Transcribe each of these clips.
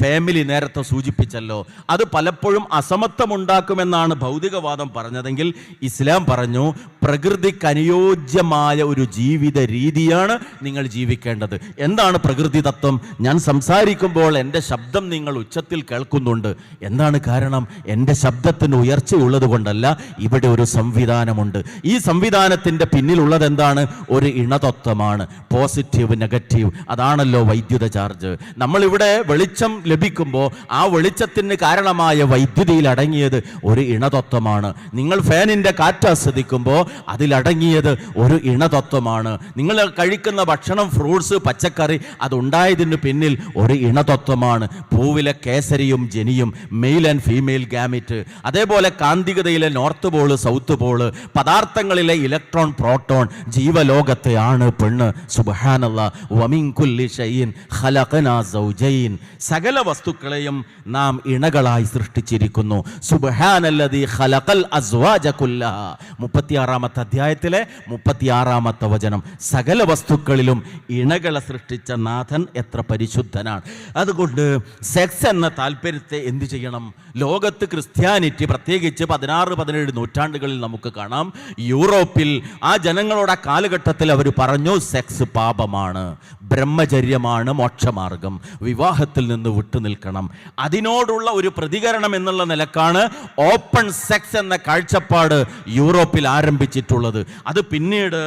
Family നേരത്തെ സൂചിപ്പിച്ചല്ലോ, അത് പലപ്പോഴും അസമത്വമുണ്ടാക്കുമെന്നാണ് ഭൗതികവാദം പറഞ്ഞതെങ്കിൽ ഇസ്ലാം പറഞ്ഞു പ്രകൃതിക്ക് അനുയോജ്യമായ ഒരു ജീവിത രീതിയാണ് നിങ്ങൾ ജീവിക്കേണ്ടത്. എന്താണ് പ്രകൃതി തത്വം? ഞാൻ സംസാരിക്കുമ്പോൾ എൻ്റെ ശബ്ദം നിങ്ങൾ ഉച്ചത്തിൽ കേൾക്കുന്നുണ്ട്. എന്താണ് കാരണം? എൻ്റെ ശബ്ദത്തിന് ഉയർച്ചയുള്ളത് കൊണ്ടല്ല, ഇവിടെ ഒരു സംവിധാനമുണ്ട്. ഈ സംവിധാനത്തിൻ്റെ പിന്നിലുള്ളത് എന്താണ്? ഒരു ഇണതത്വമാണ്. പോസിറ്റീവ് നെഗറ്റീവ്, അതാണല്ലോ വൈദ്യുത ചാർജ്. നമ്മളിവിടെ വെളിച്ചം ലഭിക്കുമ്പോൾ ആ വെളിച്ചത്തിന് കാരണമായ വൈദ്യുതിയിൽ അടങ്ങിയത് ഒരു ഇണതത്വമാണ്. നിങ്ങൾ ഫാനിൻ്റെ കാറ്റ് ആസ്വദിക്കുമ്പോൾ അതിലടങ്ങിയത് ഒരു ഇണതത്വമാണ്. നിങ്ങൾ കഴിക്കുന്ന ഭക്ഷണം, ഫ്രൂട്ട്സ്, പച്ചക്കറി, അതുണ്ടായതിന് പിന്നിൽ ഒരു ഇണതത്വമാണ്. പൂവിലെ കേസരിയും ജനിയും, മെയിൽ ആൻഡ് ഫീമെയിൽ ഗാമിറ്റ്, അതേപോലെ കാന്തികതയിലെ നോർത്ത് പോള്, സൗത്ത് പോള്, പദാർത്ഥങ്ങളിലെ ഇലക്ട്രോൺ, പ്രോട്ടോൺ, ജീവലോകത്തെ ആണ്, പെണ്ണ്. സുബ്ഹാനല്ലാഹ്, വമിൻ കുല്ലി ഷൈഇൻ ഖലഖനാ സൗജൈൻ, സകല വസ്തുക്കളെയും നാം ഇണകളായി സൃഷ്ടിച്ചിരിക്കുന്നു. സുബ്ഹാനല്ലദീ ഖലഖൽ അസ്വാജ കുല്ലഹ, 36-ാമത്തെ അധ്യായത്തിലെ 36-ാമത്തെ വചനം. സകല വസ്തുക്കളിലും ഇണകളെ സൃഷ്ടിച്ച നാഥൻ എത്ര പരിശുദ്ധനാണ്. അതുകൊണ്ട് സെക്സ് എന്ന താല്പര്യത്തെ എന്ത് ചെയ്യണം? ലോകത്ത് ക്രിസ്ത്യാനിറ്റി പ്രത്യേകിച്ച് 16-17 നൂറ്റാണ്ടുകളിൽ നമുക്ക് കാണാം, യൂറോപ്പിൽ ആ ജനങ്ങളുടെ കാലഘട്ടത്തിൽ അവർ പറഞ്ഞു സെക്സ് പാപമാണ്, ബ്രഹ്മചര്യമാണ് മോക്ഷമാർഗം, വിവാഹത്തിൽ നിന്ന് വിട്ടുനിൽക്കണം. അതിനോടുള്ള ഒരു പ്രതികരണം എന്നുള്ള നിലക്കാണ് ഓപ്പൺ സെക്സ് എന്ന കാഴ്ചപ്പാട് യൂറോപ്പിൽ ആരംഭിച്ചിട്ടുള്ളത്. അത് പിന്നീട്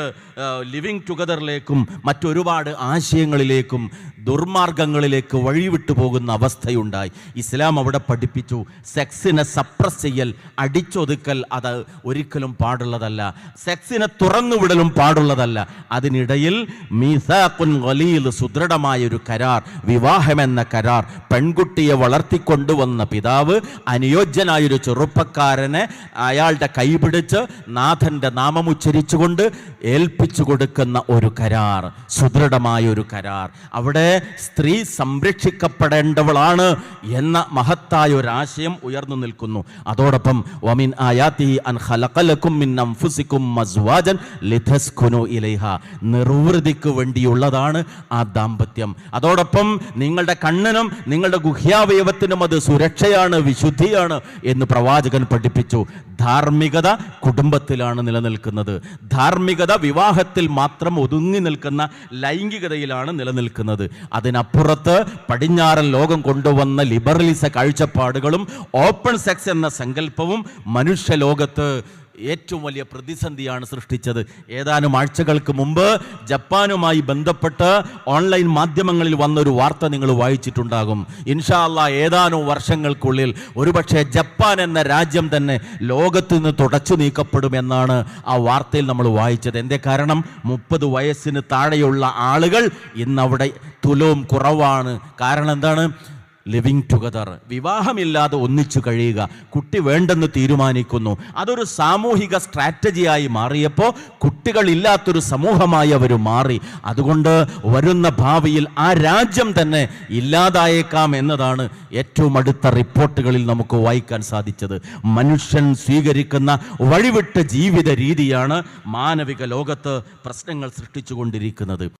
ലിവിങ് ടുഗദറിലേക്കും മറ്റൊരുപാട് ആശയങ്ങളിലേക്കും ദുർമാർഗങ്ങളിലേക്ക് വഴിവിട്ടു പോകുന്ന അവസ്ഥയുണ്ടായി. ഇസ്ലാം അവിടെ പഠിപ്പിച്ചു സെക്സിനെ സപ്രസ് ചെയ്യൽ, അടിച്ചൊതുക്കൽ അത് ഒരിക്കലും പാടുള്ളതല്ല. സെക്സിനെ തുറന്നുവിടലും പാടുള്ളതല്ല. അതിനിടയിൽ മീസാഖുൻ ഗലീൽ, സുദൃഢമായൊരു കരാർ, വിവാഹമെന്ന കരാർ. പെൺകുട്ടിയെ വളർത്തിക്കൊണ്ടുവന്ന പിതാവ് അനുയോജ്യനായൊരു ചെറുപ്പക്കാരനെ അയാളുടെ കൈപിടിച്ച് നാഥൻ്റെ നാമം ഉച്ചരിച്ചുകൊണ്ട് ഏൽപ്പിച്ചു കൊടുക്കുന്ന ഒരു കരാർ, സുദൃഢമായൊരു കരാർ. അവിടെ സ്ത്രീ സംരക്ഷിക്കപ്പെടേണ്ടവളാണ് എന്ന മഹത്തായ ഒരു ആശയം ഉയർന്നു നിൽക്കുന്നു. അതോടൊപ്പം വമിൻ ആയാതിഹി അൻ ഖലഖലകും മിൻ അൻഫുസികും അസ്വാജൻ ലിതസ്കുനു ഇലൈഹ, നിർവൃതിക്ക് വേണ്ടിയുള്ളതാണ് ആ ദാമ്പത്യം. അതോടൊപ്പം നിങ്ങളുടെ കണ്ണിനും നിങ്ങളുടെ ഗുഹ്യാവയവത്തിനും അത് സുരക്ഷയാണ്, വിശുദ്ധിയാണ് എന്ന് പ്രവാചകൻ പഠിപ്പിച്ചു. ധാർമ്മികത കുടുംബത്തിലാണ് നിലനിൽക്കുന്നത്. ധാർമ്മികത വിവാഹത്തിൽ മാത്രം ഒതുങ്ങി നിൽക്കുന്ന ലൈംഗികതയിലാണ് നിലനിൽക്കുന്നത്. അതിനപ്പുറത്ത് പടിഞ്ഞാറൻ ലോകം കൊണ്ടുവന്ന ലിബറലിസ കാഴ്ചപ്പാടുകളും ഓപ്പൺ സെക്സ് എന്ന സങ്കല്പവും മനുഷ്യലോകത്ത് ഏറ്റവും വലിയ പ്രതിസന്ധിയാണ് സൃഷ്ടിച്ചത്. ഏതാനും ആഴ്ചകൾക്ക് മുമ്പ് ജപ്പാനുമായി ബന്ധപ്പെട്ട് ഓൺലൈൻ മാധ്യമങ്ങളിൽ വന്നൊരു വാർത്ത നിങ്ങൾ വായിച്ചിട്ടുണ്ടാകും. ഇൻഷാ അല്ലാഹ് ഏതാനും വർഷങ്ങൾക്കുള്ളിൽ ഒരുപക്ഷെ ജപ്പാൻ എന്ന രാജ്യം തന്നെ ലോകത്ത് നിന്ന് തുടച്ചു നീക്കപ്പെടുമെന്നാണ് ആ വാർത്തയിൽ നമ്മൾ വായിച്ചത്. എന്തേ കാരണം? 30 വയസ്സിന് താഴെയുള്ള ആളുകൾ ഇന്നവിടെ തുലവും കുറവാണ്. കാരണം എന്താണ്? ലിവിങ് ടുഗദർ, വിവാഹമില്ലാതെ ഒന്നിച്ചു കഴിയുക, കുട്ടി വേണ്ടെന്ന് തീരുമാനിക്കുന്നു. അതൊരു സാമൂഹിക സ്ട്രാറ്റജിയായി മാറിയപ്പോൾ കുട്ടികളില്ലാത്തൊരു സമൂഹമായി അവർ മാറി. അതുകൊണ്ട് വരുന്ന ഭാവിയിൽ ആ രാജ്യം തന്നെ ഇല്ലാതായേക്കാം എന്നതാണ് ഏറ്റവും അടുത്ത റിപ്പോർട്ടുകളിൽ നമുക്ക് വായിക്കാൻ സാധിച്ചത്. മനുഷ്യൻ സ്വീകരിക്കുന്ന വഴിവിട്ട ജീവിത രീതിയാണ് മാനവിക ലോകത്ത് പ്രശ്നങ്ങൾ സൃഷ്ടിച്ചുകൊണ്ടിരിക്കുന്നത്.